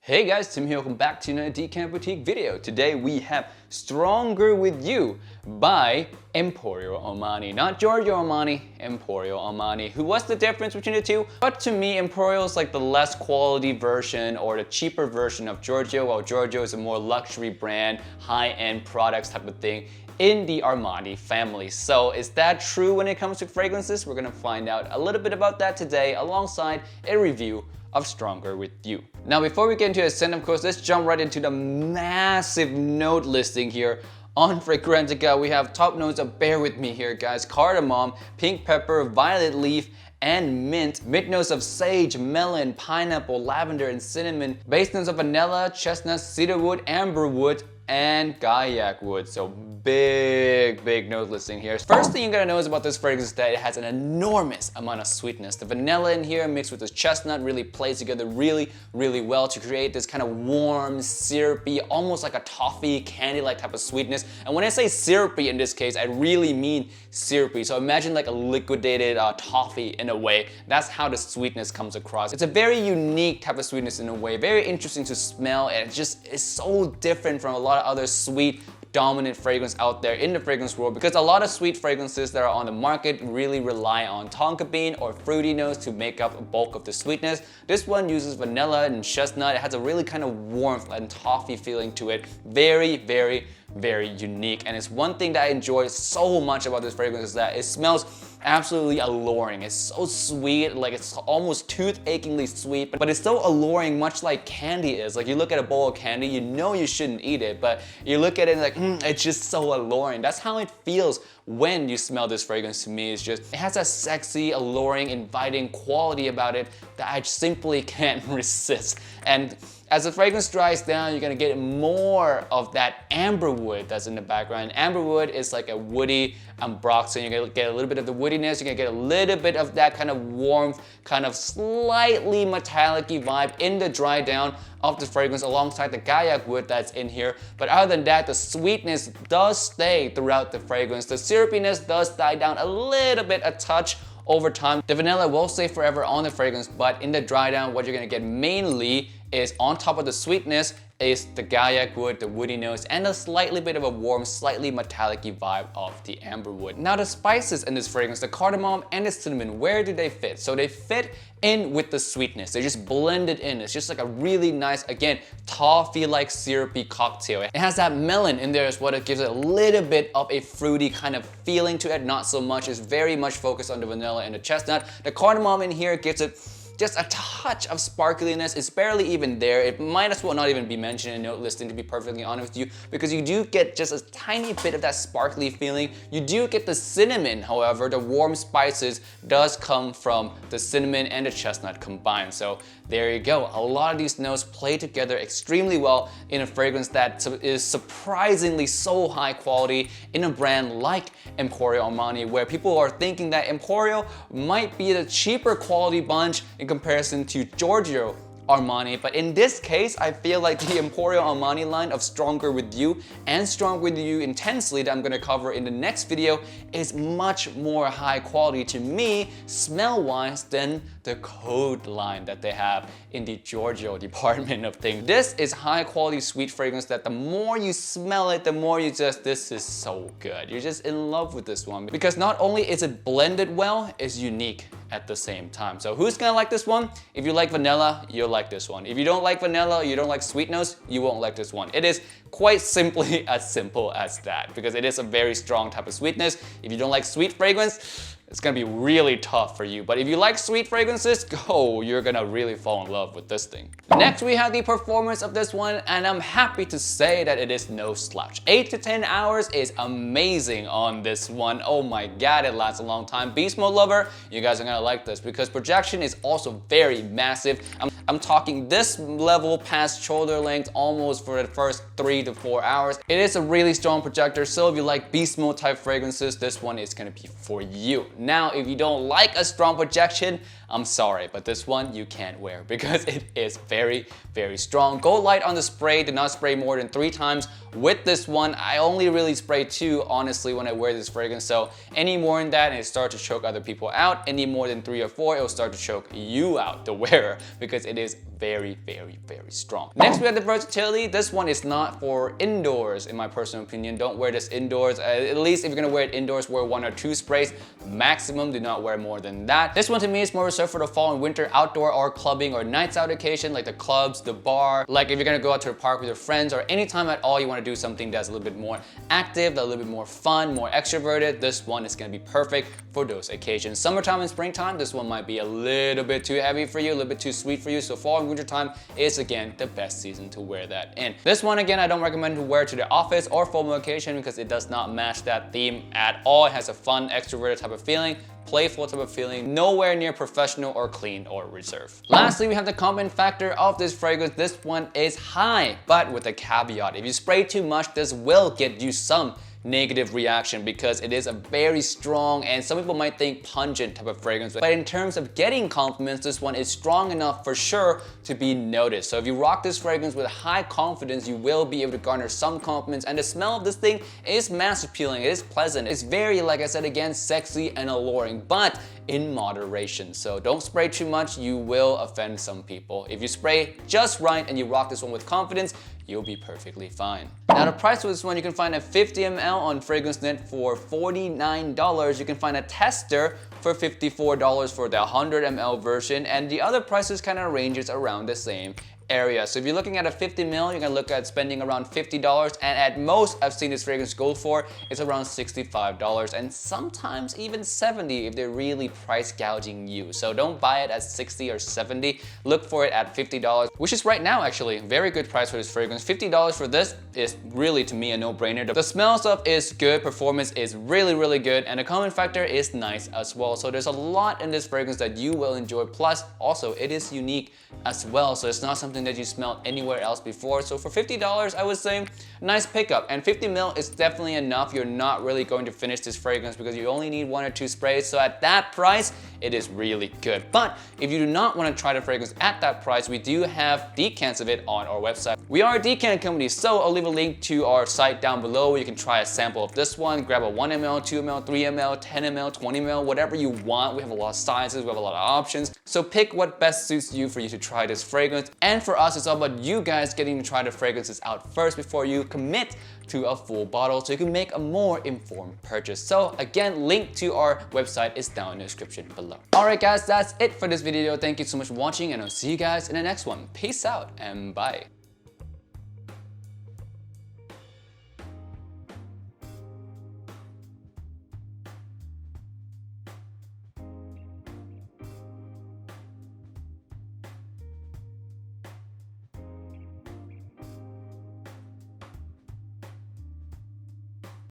Hey guys, Tim here, welcome back to another Decant Boutique video. Today we have Stronger With You by Emporio Armani. Not Giorgio Armani, Emporio Armani. What's the difference between the two? But to me, Emporio is like the less quality version or the cheaper version of Giorgio, while Giorgio is a more luxury brand, high-end products type of thing in the Armani family. So is that true when it comes to fragrances? We're gonna find out a little bit about that today alongside a review of Stronger With You. Now before we get into the scent, of course, let's jump right into the massive note listing here. On Fragrantica, we have top notes of, bear with me here guys, cardamom, pink pepper, violet leaf, and mint. Mid notes of sage, melon, pineapple, lavender, and cinnamon. Base notes of vanilla, chestnut, cedarwood, amberwood, and gaiac wood. So big note listing here. First thing you're gonna notice about this fragrance is that it has an enormous amount of sweetness. The vanilla in here mixed with the chestnut really plays together really well to create this kind of warm, syrupy, almost like a toffee, candy-like type of sweetness. And when I say syrupy in this case, I really mean syrupy. So imagine like a liquidated toffee in a way. That's how the sweetness comes across. It's a very unique type of sweetness in a way, very interesting to smell, and it just is so different from a lot of other sweet dominant fragrance out there in the fragrance world, because a lot of sweet fragrances that are on the market really rely on tonka bean or fruity notes to make up a bulk of the sweetness. This one uses vanilla and chestnut. It has a really kind of warmth and toffee feeling to it. Very unique, and it's one thing that I enjoy so much about this fragrance is that it smells absolutely alluring. It's so sweet, like it's almost tooth-achingly sweet, but it's so alluring, much like candy is. Like you look at a bowl of candy, you know you shouldn't eat it, but you look at it and like, it's just so alluring. That's how it feels when you smell this fragrance to me. It's just, it has a sexy, alluring, inviting quality about it that I simply can't resist. And as the fragrance dries down, you're gonna get more of that amberwood that's in the background. Amberwood is like a woody ambroxan. You're gonna get a little bit of the woodiness, you're gonna get a little bit of that kind of warmth, kind of slightly metallic-y vibe in the dry down of the fragrance alongside the gaiac wood that's in here. But other than that, the sweetness does stay throughout the fragrance. The syrupiness does die down a little bit, a touch, over time. The vanilla will stay forever on the fragrance, but in the dry down, what you're gonna get mainly is on top of the sweetness is the gaiac wood, the woody notes, and a slightly bit of a warm, slightly metallic-y vibe of the amberwood. Now the spices in this fragrance, the cardamom and the cinnamon, where do they fit? So they fit in with the sweetness. They just blend it in. It's just like a really nice, again, toffee-like syrupy cocktail. It has that melon in there as well that gives it a little bit of a fruity kind of feeling to it, not so much. It's very much focused on the vanilla and the chestnut. The cardamom in here gives it just a touch of sparkliness. It's barely even there. It might as well not even be mentioned in note listing, to be perfectly honest with you, because you do get just a tiny bit of that sparkly feeling. You do get the cinnamon, however, the warm spices does come from the cinnamon and the chestnut combined. So there you go. A lot of these notes play together extremely well in a fragrance that is surprisingly so high quality in a brand like Emporio Armani, where people are thinking that Emporio might be the cheaper quality bunch in comparison to Giorgio Armani. But in this case, I feel like the Emporio Armani line of Stronger With You and Stronger With You Intensely that I'm gonna cover in the next video is much more high quality to me, smell-wise, than the Code line that they have in the Giorgio department of things. This is high quality sweet fragrance that the more you smell it, the more you just, this is so good. You're just in love with this one because not only is it blended well, it's unique at the same time. So who's gonna like this one? If you like vanilla, you'll like this one. If you don't like vanilla, you don't like sweet notes, you won't like this one. It is quite simply as simple as that, because it is a very strong type of sweetness. If you don't like sweet fragrance, it's gonna be really tough for you. But if you like sweet fragrances, you're gonna really fall in love with this thing. Next, we have the performance of this one, and I'm happy to say that it is no slouch. 8 to 10 hours is amazing on this one. Oh my God, it lasts a long time. Beast Mode lover, you guys are gonna like this because projection is also very massive. I'm talking this level past shoulder length almost for the first 3 to 4 hours. It is a really strong projector, so if you like beast mode type fragrances, this one is gonna be for you. Now, if you don't like a strong projection, I'm sorry, but this one you can't wear because it is very, very strong. Go light on the spray. Do not spray more than 3 times. With this one, I only really spray 2, honestly, when I wear this fragrance. So any more than that, and it starts to choke other people out. Any more than 3 or 4, it will start to choke you out, the wearer, because it is very, very, very strong. Next, we have the versatility. This one is not for indoors, in my personal opinion. Don't wear this indoors. At least if you're gonna wear it indoors, wear 1 or 2 sprays. Maximum, do not wear more than that. This one to me is more reserved for the fall and winter outdoor or clubbing or nights out occasion, like the clubs, the bar. Like if you're gonna go out to the park with your friends or anytime at all you wanna do something that's a little bit more active, a little bit more fun, more extroverted, this one is gonna be perfect for those occasions. Summertime and springtime, this one might be a little bit too heavy for you, a little bit too sweet for you. So fall and winter time is again the best season to wear that in. This one again, I don't recommend to wear to the office or formal occasion because it does not match that theme at all. It has a fun, extroverted type of feeling, playful type of feeling, nowhere near professional or clean or reserved. Lastly, we have the compliment factor of this fragrance. This one is high, but with a caveat. If you spray too much, this will get you some negative reaction because it is a very strong, and some people might think pungent type of fragrance, but in terms of getting compliments, this one is strong enough for sure to be noticed. So if you rock this fragrance with high confidence, you will be able to garner some compliments, and the smell of this thing is mass appealing, it is pleasant, it's very, like I said again, sexy and alluring, but in moderation. So don't spray too much, you will offend some people. If you spray just right and you rock this one with confidence, you'll be perfectly fine. Now the price for this one, you can find a 50 ml on FragranceNet for $49. You can find a tester for $54 for the 100 ml version, and the other prices kind of ranges around the same area. So if you're looking at a 50 ml, you're gonna look at spending around $50, and at most I've seen this fragrance go for is around $65 and sometimes even $70 if they're really price gouging you. So don't buy it at $60 or $70. Look for it at $50, which is right now actually very good price for this fragrance. $50 for this is really, to me, a no-brainer. The smell stuff is good, performance is really, really good, and the comment factor is nice as well. So there's a lot in this fragrance that you will enjoy. Plus, also, it is unique as well. So it's not something that you smelled anywhere else before. So for $50, I would say nice pickup, and 50 ml is definitely enough. You're not really going to finish this fragrance because you only need 1 or 2 sprays. So at that price, it is really good. But if you do not want to try the fragrance at that price, we do have decants of it on our website. We are a decant company, so I'll leave a link to our site down below where you can try a sample of this one. Grab a 1 ml, 2 ml, 3 ml, 10 ml, 20 ml, whatever you want. We have a lot of sizes, we have a lot of options. So pick what best suits you for you to try this fragrance. And for us, it's all about you guys getting to try the fragrances out first before you commit to a full bottle so you can make a more informed purchase. So again, link to our website is down in the description below. Alright guys, that's it for this video. Thank you so much for watching, and I'll see you guys in the next one. Peace out and bye.